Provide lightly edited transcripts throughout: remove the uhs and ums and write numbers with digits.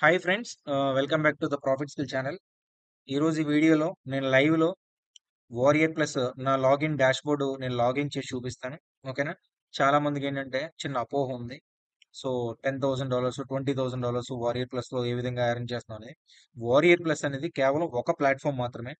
Hi friends, welcome back to the profit skill channel. ఈరోజు ఈ వీడియోలో నేను లైవ్లో వారియర్ ప్లస్ నా లాగిన్ డాష్ బోర్డ్ నేను లాగిన్ చేసి చూపిస్తాను. ఓకేనా? చాలా మందికి ఏంటంటే చిన్న అపోహ ఉంది. సో $10,000 $20,000 వారియర్ ప్లస్లో ఏ విధంగా ఎర్న్ చేస్తున్నాం అనేది. వారియర్ ప్లస్ అనేది కేవలం ఒక ప్లాట్ఫామ్ మాత్రమే.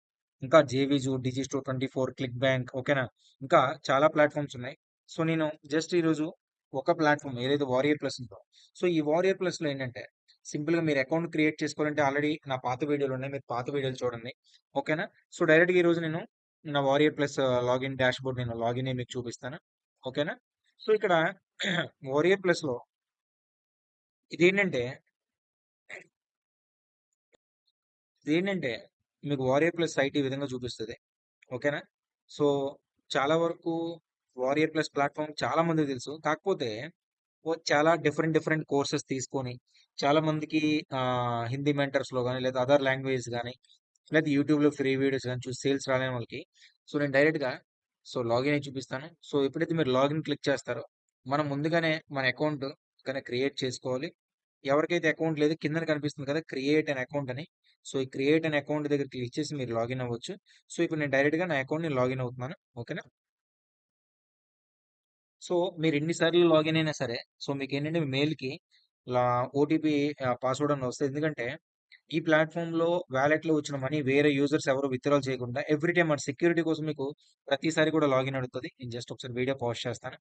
ఇంకా జేవిజు, డిజిస్టో 24, క్లిక్ బ్యాంక్, ఓకేనా? ఇంకా చాలా ప్లాట్ఫామ్స్ ఉన్నాయి. సో నేను జస్ట్ ఈరోజు ఒక ప్లాట్ఫామ్ ఏదైతే వారియర్ ప్లస్ ఉందో, సో ఈ వారియర్ ప్లస్లో ఏంటంటే సింపుల్గా మీరు అకౌంట్ క్రియేట్ చేసుకోవాలంటే ఆల్రెడీ నా పాత వీడియోలు ఉన్నాయి, మీరు పాత వీడియోలు చూడండి. ఓకేనా? సో డైరెక్ట్గా ఈరోజు నేను నా warrior plus login dash board నేను లాగిన్ మీకు చూపిస్తాను. ఓకేనా? సో ఇక్కడ వారియర్ ప్లస్లో ఇదేంటంటే ఇదేంటంటే మీకు వారియర్ ప్లస్ సైట్ ఈ విధంగా చూపిస్తుంది. ఓకేనా? సో చాలా వరకు వారియర్ ప్లస్ ప్లాట్ఫామ్ చాలా మందికి తెలుసు. కాకపోతే చాలా డిఫరెంట్ డిఫరెంట్ కోర్సెస్ తీసుకొని చాలా మందికి హిందీ మెంటర్స్లో కానీ లేదా అదర్ లాంగ్వేజ్ కానీ లేదా యూట్యూబ్లో ఫ్రీ వీడియోస్ కానీ చూసి సేల్స్ రాలేని వాళ్ళకి సో నేను డైరెక్ట్గా సో లాగిన్ అయి చూపిస్తాను. సో ఎప్పుడైతే మీరు లాగిన్ క్లిక్ చేస్తారో మనం ముందుగానే మన అకౌంట్ కానీ క్రియేట్ చేసుకోవాలి. ఎవరికైతే అకౌంట్ లేదు కింద కనిపిస్తుంది కదా క్రియేట్ అన్ అకౌంట్ అని. సో ఈ క్రియేట్ అన్ అకౌంట్ దగ్గర క్లిక్ చేసి మీరు లాగిన్ అవ్వచ్చు. సో ఇప్పుడు నేను డైరెక్ట్గా నా అకౌంట్ నేను లాగిన్ అవుతున్నాను. ఓకేనా? సో మీరు ఎన్నిసార్లు లాగిన్ అయినా సరే సో మీకు ఏంటంటే మీ మెయిల్కి ఓటీపీ పాస్వర్డ్ అని వస్తుంది. ఎందుకంటే ఈ ప్లాట్ఫామ్లో వ్యాలెట్లో వచ్చిన మనీ వేరే యూజర్స్ ఎవరు విత్డ్రాల్ చేయకుండా ఎవ్రీ టైం మన సెక్యూరిటీ కోసం మీకు ప్రతిసారి కూడా లాగిన్ అడుగుతుంది. నేను జస్ట్ ఒకసారి వీడియో పాజ్ చేస్తాను.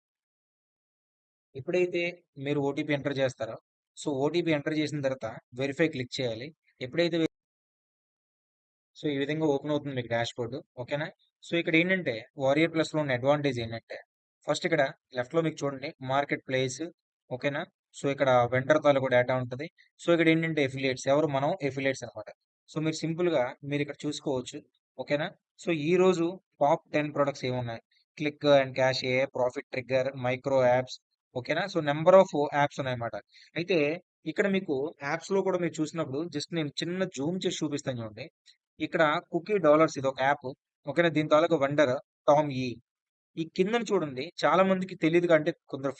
ఎప్పుడైతే మీరు ఓటీపీ ఎంటర్ చేస్తారో సో ఓటీపీ ఎంటర్ చేసిన తర్వాత వెరిఫై క్లిక్ చేయాలి. ఎప్పుడైతే సో ఈ విధంగా ఓపెన్ అవుతుంది మీకు డాష్ బోర్డ్. ఓకేనా? సో ఇక్కడ ఏంటంటే వారియర్ ప్లస్ లో ఉన్న అడ్వాంటేజ్ ఏంటంటే ఫస్ట్ ఇక్కడ లెఫ్ట్ లో మీకు చూడండి మార్కెట్ ప్లేస్. ఓకేనా? సో ఇక్కడ వెండర్ తాలూకు డేటా ఉంటుంది. సో ఇక్కడ ఏంటంటే ఎఫిలియేట్స్ ఎవరు మనం ఎఫిలియేట్స్ అనమాట. సో మీరు సింపుల్ గా మీరు ఇక్కడ చూసుకోవచ్చు. ఓకేనా? సో ఈ రోజు టాప్ 10 ప్రొడక్ట్స్ ఏమున్నాయి, click and cash, A profit trigger, micro apps. ఓకేనా? సో నెంబర్ ఆఫ్ యాప్స్ ఉన్నాయన్నమాట. అయితే ఇక్కడ మీకు యాప్స్ లో కూడా మీరు చూసినప్పుడు జస్ట్ నేను చిన్న జూమ్ చేసి చూపిస్తాను చూడండి. ఇక్కడ కుకీ డాలర్స్ ఇది ఒక యాప్. ఓకేనా? దీని తాలూకు వెండర్ టామ్ ఈ. ఈ కిందన చూడండి చాలా మందికి తెలియదు, అంటే కొందరు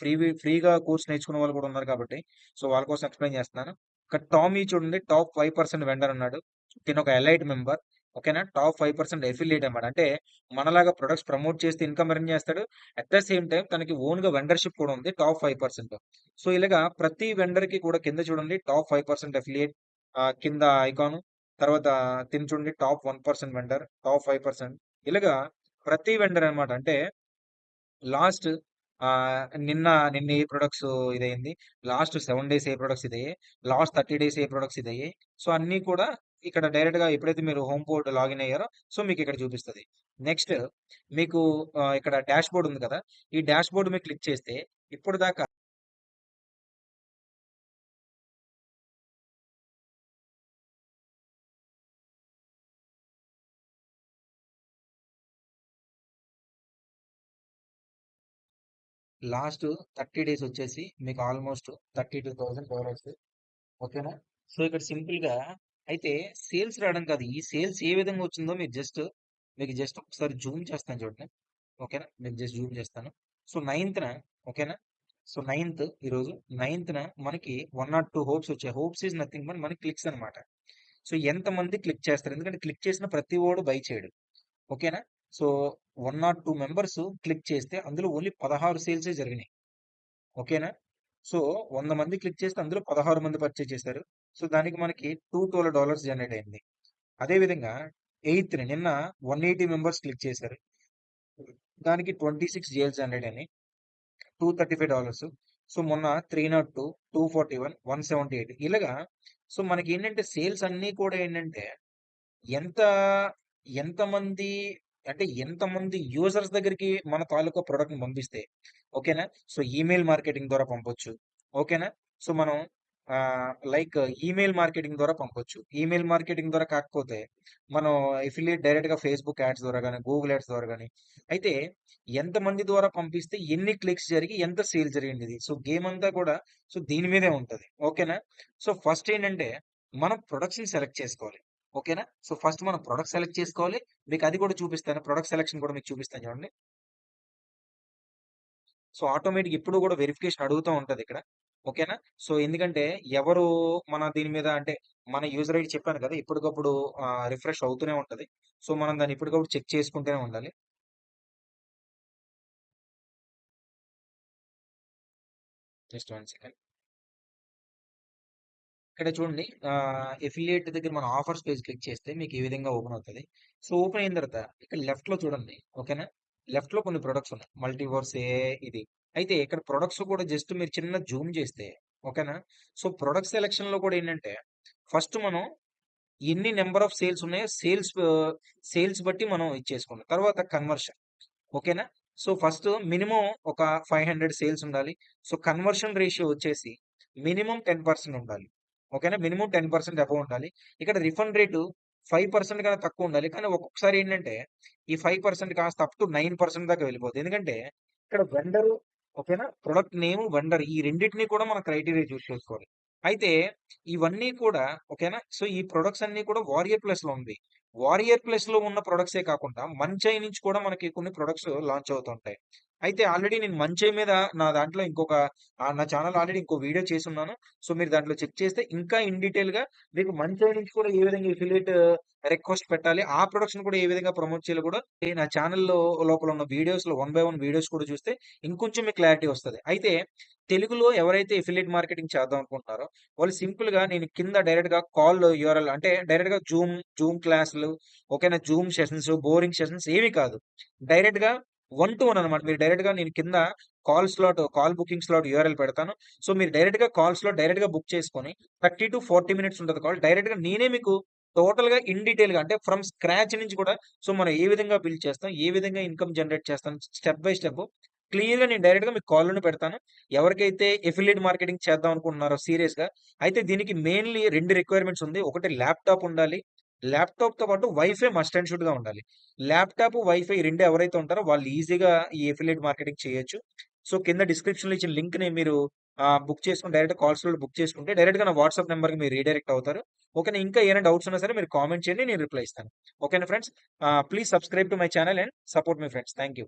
ఫ్రీగా కోర్స్ నేర్చుకునే వాళ్ళు కూడా ఉన్నారు కాబట్టి సో వాళ్ళ కోసం ఎక్స్ప్లెయిన్ చేస్తున్నాను. ఇక్కడ టామ్ ఈ చూడండి టాప్ 5% వెండర్ అన్నాడు. తిను ఒక ఎలైట్ మెంబర్. ఓకేనా? టాప్ 5% ఎఫిలియేట్ అన్నమాట. అంటే మనలాగా ప్రొడక్ట్స్ ప్రమోట్ చేస్తే ఇన్కమ్ ఎర్న్ చేస్తాడు. అట్ ద సేమ్ టైం తనకి ఓన్ గా వెండర్షిప్ కూడా ఉంది టాప్ 5%. సో ఇలాగా ప్రతి వెండర్ కి కూడా కింద చూడండి టాప్ 5% ఎఫిలియేట్ కింద ఐకాన్. తర్వాత తిని చూడండి టాప్ 1% వెండర్, టాప్ 5%. ఇలాగా ప్రతి వెండర్ అన్నమాట. అంటే లాస్ట్ నిన్న ఏ ప్రొడక్ట్స్ ఇదయింది, లాస్ట్ 7 డేస్ ఏ ప్రొడక్ట్స్ ఇదయ్యాయి, లాస్ట్ 30 డేస్ ఏ ప్రొడక్ట్స్ ఇదయ్యాయి. సో అన్నీ కూడా ఇక్కడ డైరెక్ట్ గా ఎప్పుడైతే మీరు హోమ్ బోర్డ్ లాగిన్ అయ్యారో సో మీకు ఇక్కడ చూపిస్తుంది. నెక్స్ట్ మీకు ఇక్కడ డాష్ బోర్డ్ ఉంది కదా, ఈ డాష్ బోర్డ్ మీద క్లిక్ చేస్తే ఇప్పుడు దాకా లాస్ట్ 30 డేస్ వచ్చేసి మీకు ఆల్మోస్ట్ $32,000. ఓకేనా? సో ఇక్కడ సింపుల్ గా అయితే సేల్స్ రావడం కాదు, ఈ సేల్స్ ఏ విధంగా వచ్చిందో మీకు జస్ట్ ఒకసారి జూమ్ చేస్తాను చూడండి. ఓకేనా? మీకు జస్ట్ జూమ్ చేస్తాను. సో నైన్త్న, ఓకేనా? సో ఈరోజు నైన్త్న మనకి 102 హోప్స్ వచ్చాయి. హోప్స్ ఈజ్ నథింగ్ బట్ మనకి క్లిక్స్ అనమాట. సో ఎంతమంది క్లిక్ చేస్తారు, ఎందుకంటే క్లిక్ చేసిన ప్రతి ఓడు బై చేయడు. ఓకేనా? సో 102 మెంబర్స్ క్లిక్ చేస్తే అందులో ఓన్లీ 16 సేల్సే జరిగినాయి. ఓకేనా? సో 100 మంది క్లిక్ చేస్తే అందులో 16 మంది పర్చేజ్ చేశారు. సో దానికి మనకి $212 జనరేట్ అయింది. అదే విధంగా నిన్న 180 మెంబర్స్ క్లిక్ చేశారు. దానికి 26 జేల్స్ జనరేట్ అయినాయి, $235. సో మొన్న 302, 241, 178 ఇలాగా. సో మనకి ఏంటంటే సేల్స్ అన్నీ కూడా ఏంటంటే ఎంత ఎంతమంది అంటే ఎంతమంది యూజర్స్ దగ్గరికి మన తాలూకా ప్రోడక్ట్‌ని పంపిస్తే. ఓకేనా? సో ఈమెయిల్ మార్కెటింగ్ ద్వారా పంపొచ్చు. ఓకేనా? సో మనం లైక్ ఈమెయిల్ మార్కెటింగ్ ద్వారా పంపొచ్చు. ఈమెయిల్ మార్కెటింగ్ ద్వారా కాకపోతే మనం ఎఫిలియేట్ డైరెక్ట్‌గా ఫేస్‌బుక్ యాడ్స్ ద్వారా గాని, గూగుల్ యాడ్స్ ద్వారా గాని. అయితే ఎంతమంది ద్వారా పంపిస్తే ఎన్ని క్లిక్స్ జరిగి ఎంత సేల్ జరిగింది. సో గేమ్ అంతా కూడా సో దీని మీదే ఉంటది. ఓకేనా? సో ఫస్ట్ ఏంటంటే మనం ప్రొడక్ట్స్‌ని సెలెక్ట్ చేసుకోవాలి. ఓకేనా? సో ఫస్ట్ మనం ప్రొడక్ట్ సెలెక్ట్ చేసుకోవాలి. మీకు అది కూడా చూపిస్తాను. ప్రొడక్ట్ సెలక్షన్ కూడా మీకు చూపిస్తాను చూడండి. సో ఆటోమేటిక్ ఇప్పుడు కూడా వెరిఫికేషన్ అడుగుతూ ఉంటది ఇక్కడ. ఓకేనా? సో, ఎందుకంటే ఎవరు మన దీని మీద అంటే మన యూజర్ ఐడీ చెప్పాను కదా! ఎప్పటికప్పుడు రిఫ్రెష్ అవుతూనే ఉంటది. సో, మనం దాన్ని ఎప్పటికప్పుడు చెక్ చేసుకుంటూనే ఉండాలి. Just one second. ఇక్కడ చూడండి ఎఫిలియేట్ దగ్గర మనం ఆఫర్స్ పేజ్ క్లిక్ చేస్తే మీకు ఈ విధంగా ఓపెన్ అవుతది. సో, ఓపెన్ అయిన తర్వాత ఇక్కడ లెఫ్ట్‌లో చూడండి. ఓకేనా? లెఫ్ట్‌లో కొన్ని ప్రొడక్ట్స్ ఉన్నాయి. మల్టీవర్స్ ఇది. అయితే ఇక్కడ ప్రొడక్ట్స్ కూడా జస్ట్ మీరు చిన్న జూమ్ చేస్తే ఓకేనా? సో, ప్రొడక్ట్ సెలక్షన్‌లో కూడా ఏంటంటే ఫస్ట్ మనం ఎన్ని నంబర్ ఆఫ్ సేల్స్ ఉన్నాయో సేల్స్ బట్టి మనం ఇచ్చేసుకోండి. తర్వాత కన్వర్షన్. ఓకేనా? సో, ఫస్ట్ మినిమమ్ ఒక 500 సేల్స్ ఉండాలి. సో, కన్వర్షన్ రేషియో వచ్చేసి మినిమమ్ 10% ఉండాలి. ఓకేనా? మినిమమ్ 10% అబోవ్ ఉండాలి. ఇక్కడ రిఫండ్ రేటు 5% కన్నా తక్కువ ఉండాలి. కానీ ఒక్కొక్కసారి ఏంటంటే, ఈ 5% కాస్త అప్ టు 9% దాకా వెళ్ళిపోద్ది. ఎందుకంటే, ఇక్కడ వెండరు ఓకేనా? ప్రొడక్ట్ నేమ్, వెండర్ ఈ రెండిటిని కూడా మనం క్రైటీరియా చూస్ చేసుకోవాలి. అయితే ఇవన్నీ కూడా ఓకేనా? సో, ఈ ప్రొడక్ట్స్ అన్నీ కూడా వారియర్ ప్లస్‌లో ఉంది. వారియర్ ప్లస్‌లో ఉన్న ప్రొడక్ట్సే కాకుండా మంచై నుంచి కూడా మనకి కొన్ని ప్రొడక్ట్స్ లాంచ్ అవుతుంటాయి. అయితే ఆల్రెడీ నేను మంచై మీద నా దాంట్లో నా ఛానెల్ ఆల్రెడీ ఇంకో వీడియో చేసున్నాను. సో, మీరు దాంట్లో చెక్ చేస్తే ఇంకా ఇన్ డీటెయిల్‌గా మీకు మంచై నుంచి కూడా ఏ విధంగా ఎఫిలియేట్ రిక్వెస్ట్ పెట్టాలి, ఆ ప్రొడక్ట్స్‌ని కూడా ఏ విధంగా ప్రమోట్ చేయాలో కూడా నా ఛానెల్‌లో లోపల ఉన్న వీడియోస్‌లో వన్ బై వన్ వీడియోస్ కూడా చూస్తే ఇంకొంచెం మీకు క్లారిటీ వస్తది. అయితే తెలుగులో ఎవరైతే ఎఫిలియేట్ మార్కెటింగ్ చేద్దాం అనుకుంటున్నారో వాళ్ళు సింపుల్‌గా నేను కింద డైరెక్ట్‌గా కాల్ యూఆర్ఎల్ అంటే డైరెక్ట్‌గా జూమ్ క్లాస్‌లు ఓకేనా? జూమ్ సెషన్స్, బోరింగ్ సెషన్స్ ఏవి కాదు. డైరెక్ట్‌గా వన్ టు వన్ అనమాట. మీరు డైరెక్ట్‌గా నేను కింద కాల్ బుకింగ్ స్లాట్ యూఆర్ఎల్ పెడతాను. సో, మీరు డైరెక్ట్‌గా కాల్ స్లాట్ డైరెక్ట్‌గా బుక్ చేసుకొని 30-40 మినిట్స్ ఉంటది కాల్. డైరెక్ట్‌గా నేనే మీకు టోటల్‌గా ఇన్ డీటెయిల్‌గా అంటే ఫ్రమ్ స్క్రాచ్ నుంచి కూడా సో, మనం ఏ విధంగా బిల్డ్ చేస్తాం, ఏ విధంగా ఇన్‌కమ్ జనరేట్ చేస్తాం స్టెప్ బై స్టెప్ క్లియర్‌గా నేను డైరెక్ట్‌గా మీకు కాల్‌లోనే పెడతాను. ఎవరికైతే ఎఫిలియేట్ మార్కెటింగ్ చేద్దాం అనుకుంటున్నారో సీరియస్‌గా అయితే దీనికి మెయిన్‌లీ 2 రిక్వైర్మెంట్స్ ఉంది. ఒకటి ల్యాప్‌టాప్ ఉండాలి. ల్యాప్‌టాప్‌తో పాటు వైఫై మస్ట్ అండ్ షుడ్‌గా ఉండాలి. ల్యాప్‌టాప్, వైఫై ఈ 2 ఎవరైతే ఉంటారో వాళ్ళు ఈజీగా ఈ ఎఫిలియేట్ మార్కెటింగ్ చేయొచ్చు. సో, కింద డిస్క్రిప్షన్‌లో ఇచ్చిన లింక్‌ని మీరు బుక్ చేసుకొని డైరెక్ట్ కాల్స్‌లో బుక్ చేసుకుంటే డైరెక్ట్‌గా నా వాట్సాప్ నంబర్‌కి మీరు రీడైరెక్ట్ అవుతారు. ఓకేనా? ఇంకా ఏమైనా డౌట్స్ ఉన్నా సరే మీరు కామెంట్ చేయండి. నేను రిప్లై ఇస్తాను. ఓకేనా friends? Please subscribe to my channel and support me friends. Thank you.